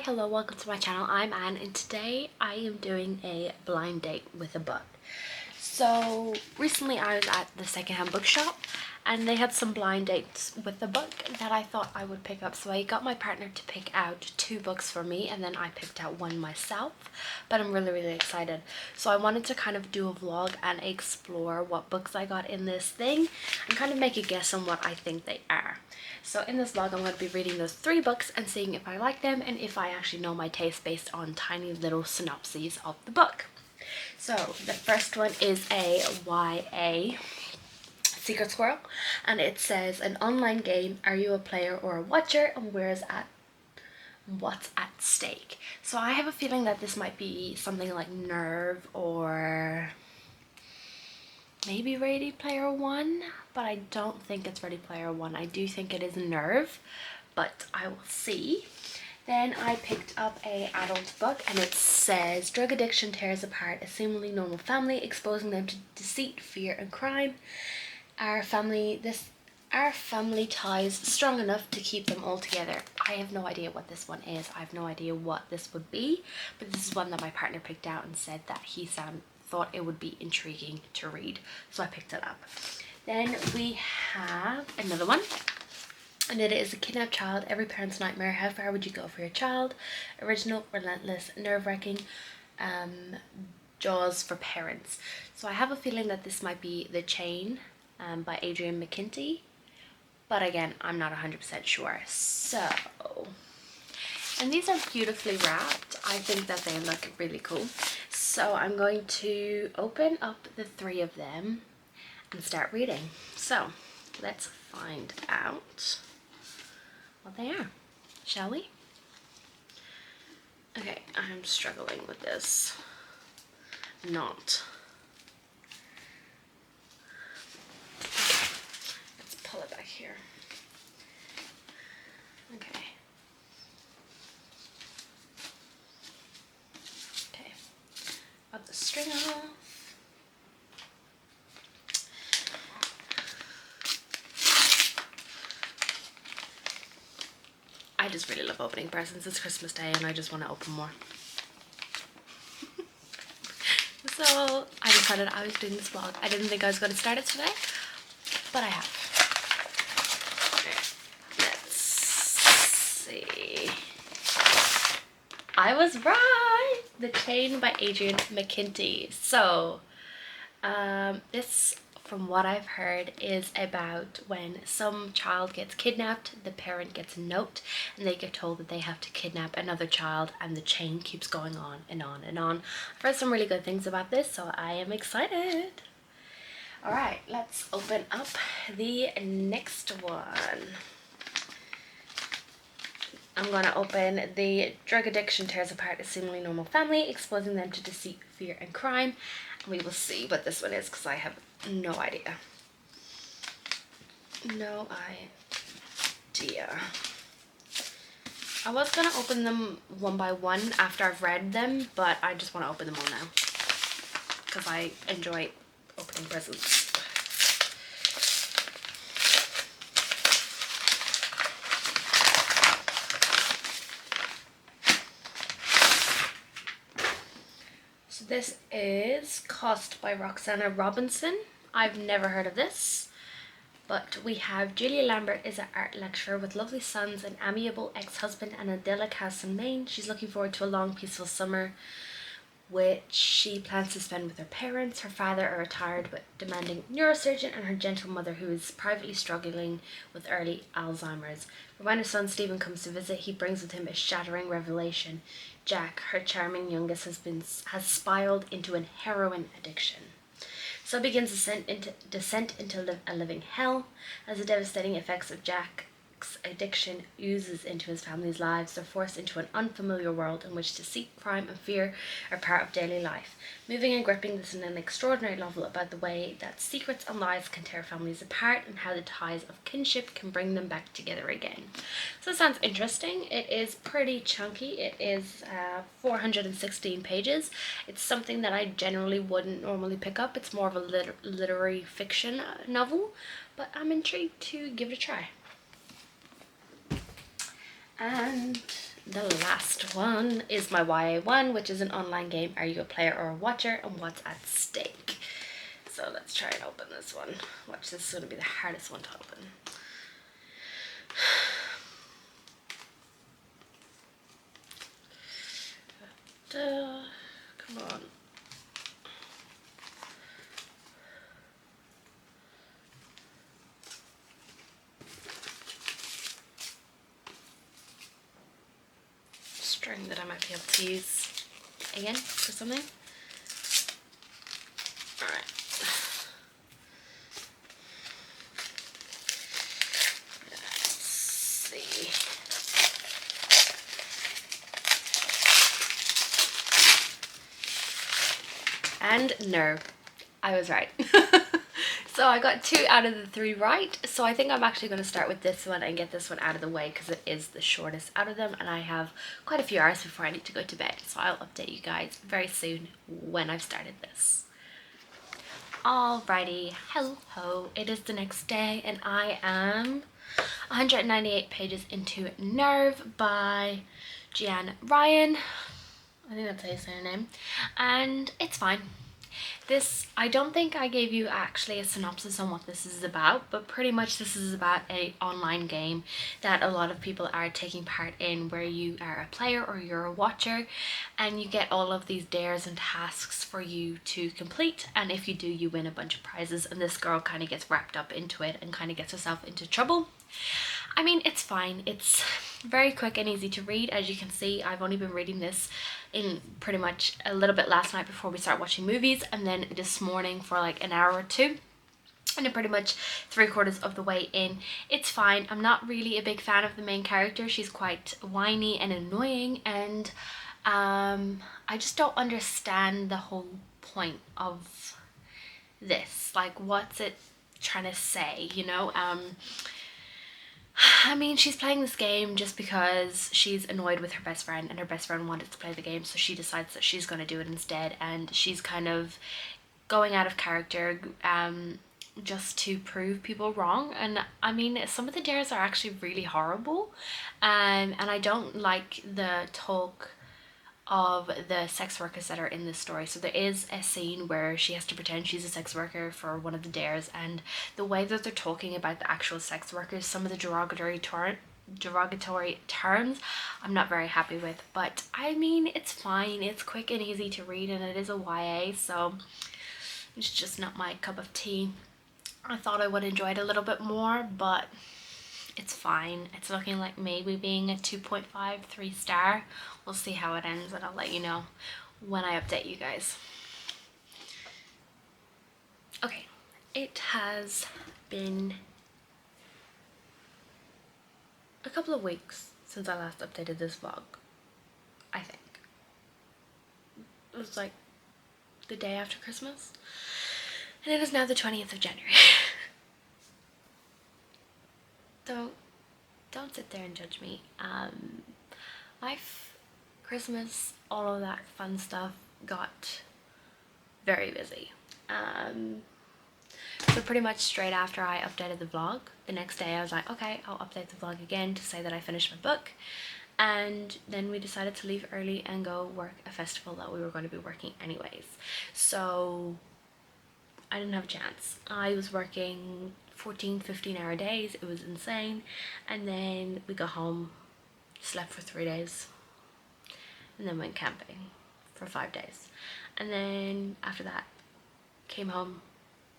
Hello, welcome to my channel. I'm Anne and today I am doing a blind date with a book. So recently I was at the secondhand bookshop and they had some blind dates with the book that I thought I would pick up. So I got my partner to pick out 2 books for me and then I picked out one myself, but I'm really excited. So I wanted to kind of do a vlog and explore what books I got in this thing and kind of make a guess on what I think they are. So in this vlog I'm going to be reading those 3 books and seeing if I like them and if I actually know my taste based on tiny little synopses of the book. So the first one is a YA Secret Squirrel, and it says, an online game, are you a player or a watcher, and what's at stake? So I have a feeling that this might be something like Nerve or maybe Ready Player One, but I don't think it's Ready Player One. I do think it is Nerve, but I will see. Then I picked up a adult book and it says, drug addiction tears apart a seemingly normal family, exposing them to deceit, fear and crime. Our family ties strong enough to keep them all together. I have no idea what this one is. I have no idea what this would be, but this is one that my partner picked out and said that he thought it would be intriguing to read, so I picked it up. Then we have another one, and it is A Kidnapped Child, Every Parent's Nightmare. How far would you go for your child? Original, relentless, nerve-wracking, Jaws for parents. So I have a feeling that this might be The Chain by Adrian McKinty, but again, I'm not 100% sure. So, and these are beautifully wrapped. I think that they look really cool. So I'm going to open up the 3 of them and start reading. So let's find out what they are, shall we? Okay, I'm struggling with this knot. Let's pull it back here. Okay. Okay. Got the string off. I just really love opening presents. It's Christmas Day and I just want to open more. So I decided I was doing this vlog. I didn't think I was going to start it today, but I have. Let's see. I was right! The Chain by Adrian McKinty. So this, from what I've heard, is about when some child gets kidnapped, the parent gets a note and they get told that they have to kidnap another child, and the chain keeps going on and on and on. I've heard some really good things about this, so I am excited. Alright, let's open up the next one. I'm going to open The Drug Addiction Tears Apart a Seemingly Normal Family, Exposing Them to Deceit, Fear and Crime. And we will see what this one is because I have no idea. No idea. I was going to open them one by one after I've read them, but I just want to open them all now because I enjoy opening presents. This is Cost by Roxana Robinson. I've never heard of this, but we have Julia Lambert is an art lecturer with lovely sons, an amiable ex-husband and an idyllic house in Maine. She's looking forward to a long peaceful summer which she plans to spend with her parents. Her father, a retired but demanding neurosurgeon, and her gentle mother who is privately struggling with early Alzheimer's. But when her son Stephen comes to visit, he brings with him a shattering revelation. Jack, her charming youngest, has spiraled into a heroin addiction. So begins descent into a living hell as the devastating effects of Jack's addiction oozes into his family's lives. They're forced into an unfamiliar world in which deceit, crime and fear are part of daily life. Moving and gripping, this is an extraordinary novel about the way that secrets and lies can tear families apart and how the ties of kinship can bring them back together again. So it sounds interesting. It is pretty chunky. It is 416 pages. It's something that I generally wouldn't normally pick up. It's more of a literary fiction novel, but I'm intrigued to give it a try. And the last one is my YA one, which is an online game. Are you a player or a watcher, and what's at stake? So let's try and open this one. Watch, this is going to be the hardest one to open. Come on. String that I might be able to use again for something. Alright. Let's see. And no, I was right. So I got 2 out of the 3 right. So I think I'm actually going to start with this one and get this one out of the way because it is the shortest out of them, and I have quite a few hours before I need to go to bed. So I'll update you guys very soon when I've started this. Alrighty, hello ho, it is the next day and I am 198 pages into Nerve by Gian Ryan. I think that's how you say her name, and it's fine. This, I don't think I gave you actually a synopsis on what this is about, but pretty much this is about a online game that a lot of people are taking part in, where you are a player or you're a watcher and you get all of these dares and tasks for you to complete, and if you do, you win a bunch of prizes, and this girl kind of gets wrapped up into it and kind of gets herself into trouble. I mean, it's fine. It's very quick and easy to read. As you can see, I've only been reading this in pretty much a little bit last night before we start watching movies, and then this morning for like an hour or two, and I'm pretty much 3/4 of the way in. It's fine. I'm not really a big fan of the main character. She's quite whiny and annoying, and I just don't understand the whole point of this. Like, what's it trying to say, you know? I mean, she's playing this game just because she's annoyed with her best friend, and her best friend wanted to play the game, so she decides that she's going to do it instead, and she's kind of going out of character just to prove people wrong. And I mean, some of the dares are actually really horrible, and I don't like the talk of the sex workers that are in this story. So there is a scene where she has to pretend she's a sex worker for one of the dares, and the way that they're talking about the actual sex workers, some of the derogatory terms, I'm not very happy with. But I mean, it's fine. It's quick and easy to read, and it is a YA, so it's just not my cup of tea. I thought I would enjoy it a little bit more, but it's fine. It's looking like maybe being a 2.5, 3 star. We'll see how it ends, and I'll let you know when I update you guys. Okay, it has been a couple of weeks since I last updated this vlog, I think. It was like the day after Christmas, and it is now the 20th of January. Don't sit there and judge me. Life, Christmas, all of that fun stuff got very busy. So pretty much straight after I updated the vlog, the next day I was like, okay, I'll update the vlog again to say that I finished my book. And then we decided to leave early and go work a festival that we were going to be working anyways. So I didn't have a chance. I was working 14-15 hour days. It was insane. And then we got home, slept for 3 days, and then went camping for 5 days. And then after that, came home,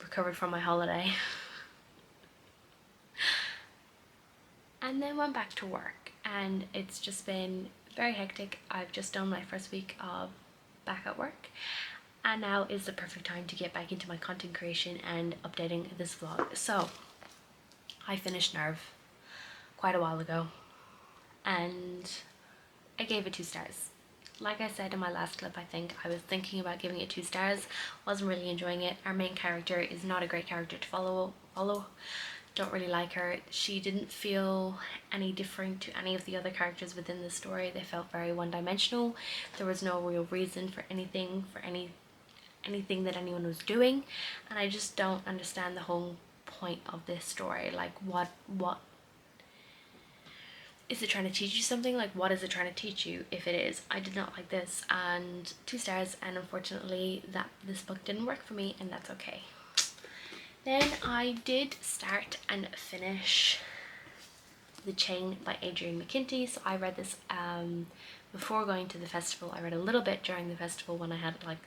recovered from my holiday, and then went back to work. And it's just been very hectic. I've just done my first week of back at work, and now is the perfect time to get back into my content creation and updating this vlog. So I finished Nerve quite a while ago, and I gave it 2 stars. Like I said in my last clip, I think I was thinking about giving it 2 stars, wasn't really enjoying it. Our main character is not a great character to follow. Don't really like her. She didn't feel any different to any of the other characters within the story. They felt very one-dimensional. There was no real reason for anything, anything that anyone was doing, and I just don't understand the whole point of this story. Like, what is it trying to teach you something? Like, what is it trying to teach you? If it is, I did not like this, and 2 stars, and unfortunately that this book didn't work for me, and that's okay. Then I did start and finish The Chain by Adrian McKinty. So I read this before going to the festival. I read a little bit during the festival when I had like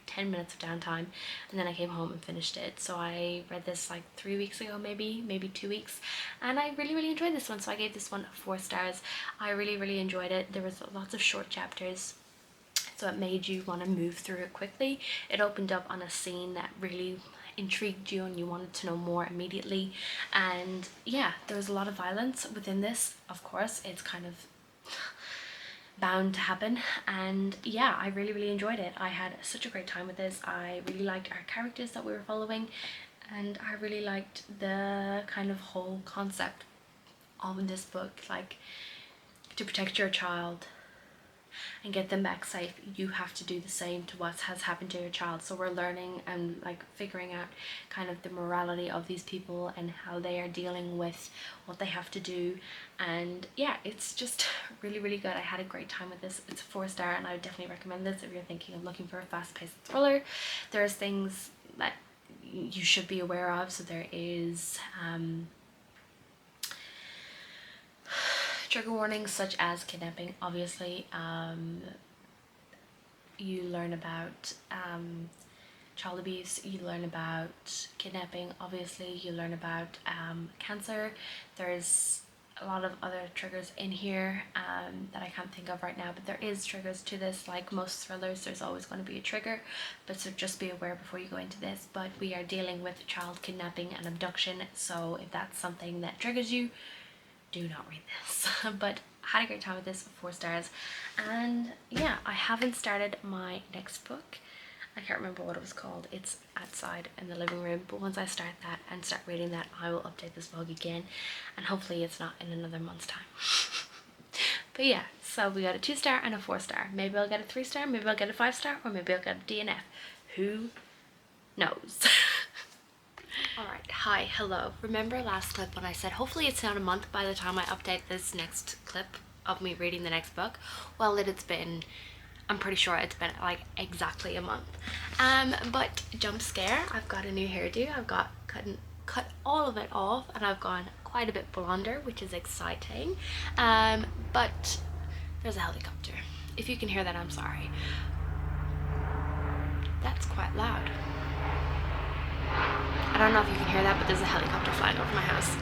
10 minutes of downtime, and then I came home and finished it. So I read this like 3 weeks ago, maybe 2 weeks, and I really enjoyed this one. So I gave this one 4 stars. I really enjoyed it. There was lots of short chapters, so it made you want to move through it quickly. It opened up on a scene that really intrigued you and you wanted to know more immediately. And yeah, there was a lot of violence within this. Of course, it's kind of bound to happen, and yeah, I really enjoyed it. I had such a great time with this. I really liked our characters that we were following, and I really liked the kind of whole concept of this book. Like, to protect your child and get them back safe, you have to do the same to what has happened to your child. So we're learning and like figuring out kind of the morality of these people and how they are dealing with what they have to do. And yeah, it's just really good. I had a great time with this. It's a 4 star, and I would definitely recommend this if you're thinking of looking for a fast-paced thriller. There's things that you should be aware of. So there is trigger warnings such as kidnapping, obviously. You learn about child abuse, you learn about kidnapping, obviously. You learn about cancer. There's a lot of other triggers in here that I can't think of right now, but there is triggers to this. Like most thrillers, there's always going to be a trigger, but so just be aware before you go into this. But we are dealing with child kidnapping and abduction, so if that's something that triggers you, do not read this. But I had a great time with this, 4 stars. And yeah, I haven't started my next book. I can't remember what it was called. It's outside in the living room, but once I start that and start reading that, I will update this vlog again, and hopefully it's not in another month's time. But yeah, so we got a 2 star and a 4 star. Maybe I'll get a 3 star, maybe I'll get a 5 star, or maybe I'll get a DNF. Who knows? Alright, hi, hello. Remember last clip when I said hopefully it's not a month by the time I update this next clip of me reading the next book? Well, it's been, I'm pretty sure it's been like exactly a month. But jump scare, I've got a new hairdo. I've got cut all of it off, and I've gone quite a bit blonder, which is exciting. But there's a helicopter. If you can hear that, I'm sorry. That's quite loud. I don't know if you can hear that, but there's a helicopter flying over my house.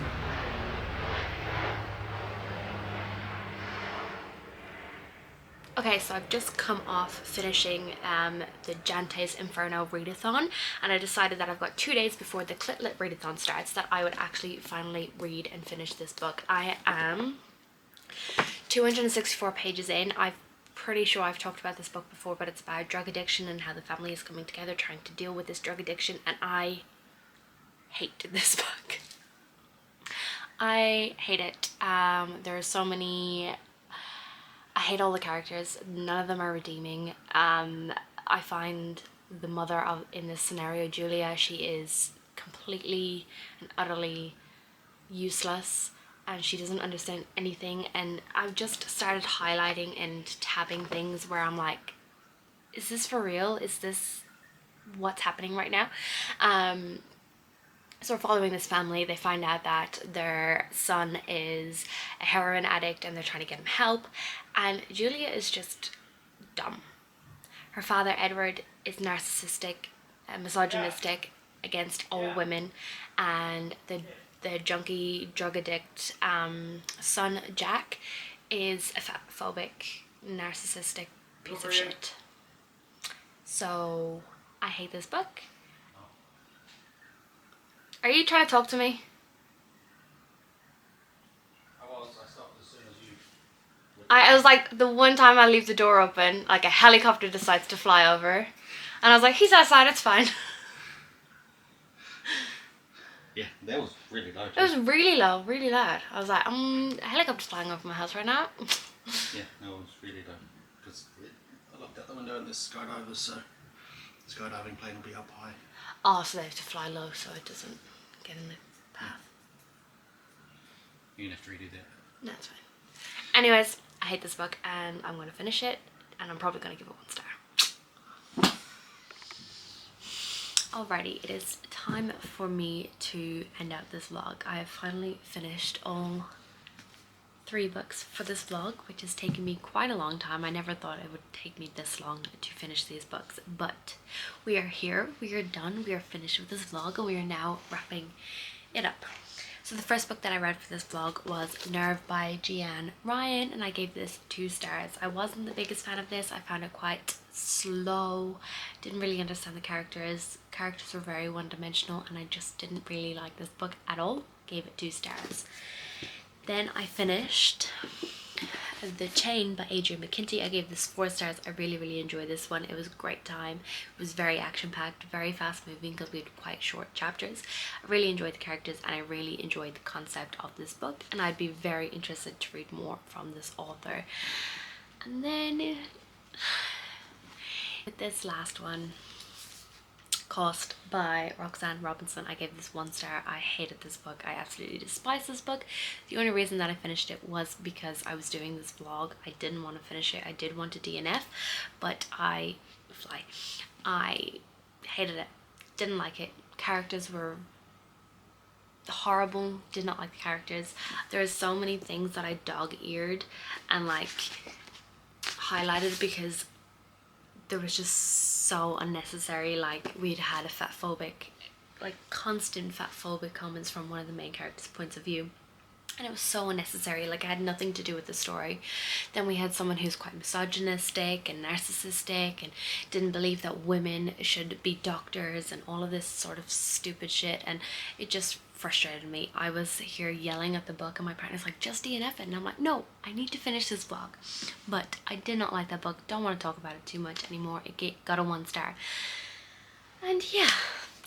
Okay, so I've just come off finishing the Jante's Inferno readathon, and I decided that I've got 2 days before the Clit Lit readathon starts that I would actually finally read and finish this book. I am 264 pages in. I'm pretty sure I've talked about this book before, but it's about drug addiction and how the family is coming together trying to deal with this drug addiction, and I hate this book. I hate it. There are so many... I hate all the characters. None of them are redeeming. I find the mother of, in this scenario, Julia, she is completely and utterly useless, and she doesn't understand anything. And I've just started highlighting and tabbing things where I'm like, is this for real? Is this what's happening right now? So we're following this family. They find out that their son is a heroin addict and they're trying to get him help, and Julia is just dumb. Her father, Edward, is narcissistic, misogynistic against all women, and the junkie drug addict son, Jack, is a phobic, narcissistic piece of shit. So I hate this book. Are you trying to talk to me? I stopped as soon as you... I was like, the one time I leave the door open, like a helicopter decides to fly over, and I was like, he's outside, it's fine. Yeah, that was really loud. It was really low, really loud. I was like, a helicopter's flying over my house right now. Yeah, no, it was really loud. Because I looked out the window and there's skydivers, so the skydiving plane will be up high. Oh, so they have to fly low so it doesn't get in the path. You're going to have to redo that. No, it's fine. Anyways, I hate this book and I'm gonna finish it, and I'm probably gonna give it 1 star. Alrighty, it is time for me to end out this vlog. I have finally finished all 3 books for this vlog, which has taken me quite a long time. I never thought it would take me this long to finish these books, but we are here, we are done, we are finished with this vlog, and we are now wrapping it up. So the first book that I read for this vlog was Nerve by Jeanne Ryan, and I gave this 2 stars. I wasn't the biggest fan of this. I found it quite slow, didn't really understand the characters. Characters were very one-dimensional, and I just didn't really like this book at all. Gave it 2 stars. Then I finished The Chain by Adrian McKinty. I gave this 4 stars. I really enjoyed this one. It was a great time. It was very action-packed, very fast-moving because we had quite short chapters. I really enjoyed the characters and I really enjoyed the concept of this book, and I'd be very interested to read more from this author. And then with this last one, Cost by Roxanne Robinson, I gave this 1 star. I hated this book. I absolutely despise this book. The only reason that I finished it was because I was doing this vlog. I didn't want to finish it. I did want to DNF, but I hated it. Didn't like it. Characters were horrible. Did not like the characters. There are so many things that I dog-eared and like highlighted because there was just so unnecessary. Like, we'd had a fatphobic, like constant fatphobic comments from one of the main characters' points of view, and it was so unnecessary. Like, it had nothing to do with the story. Then we had someone who's quite misogynistic and narcissistic and didn't believe that women should be doctors and all of this sort of stupid shit, and it just frustrated me. I was here yelling at the book and my partner's like, just DNF it, and I'm like, no, I need to finish this vlog. But I did not like that book. Don't want to talk about it too much anymore. It got a 1 star. And yeah,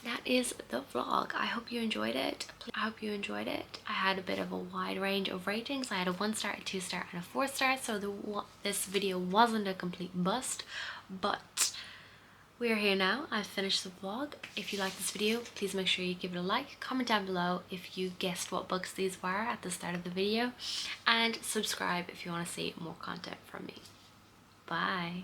that is the vlog. I hope you enjoyed it. I hope you enjoyed it. I had a bit of a wide range of ratings. I had a 1 star, a 2 star, and a 4 star, so this video wasn't a complete bust, but we are here now. I've finished the vlog. If you like this video, please make sure you give it a like. Comment down below if you guessed what books these were at the start of the video, and subscribe if you want to see more content from me. Bye.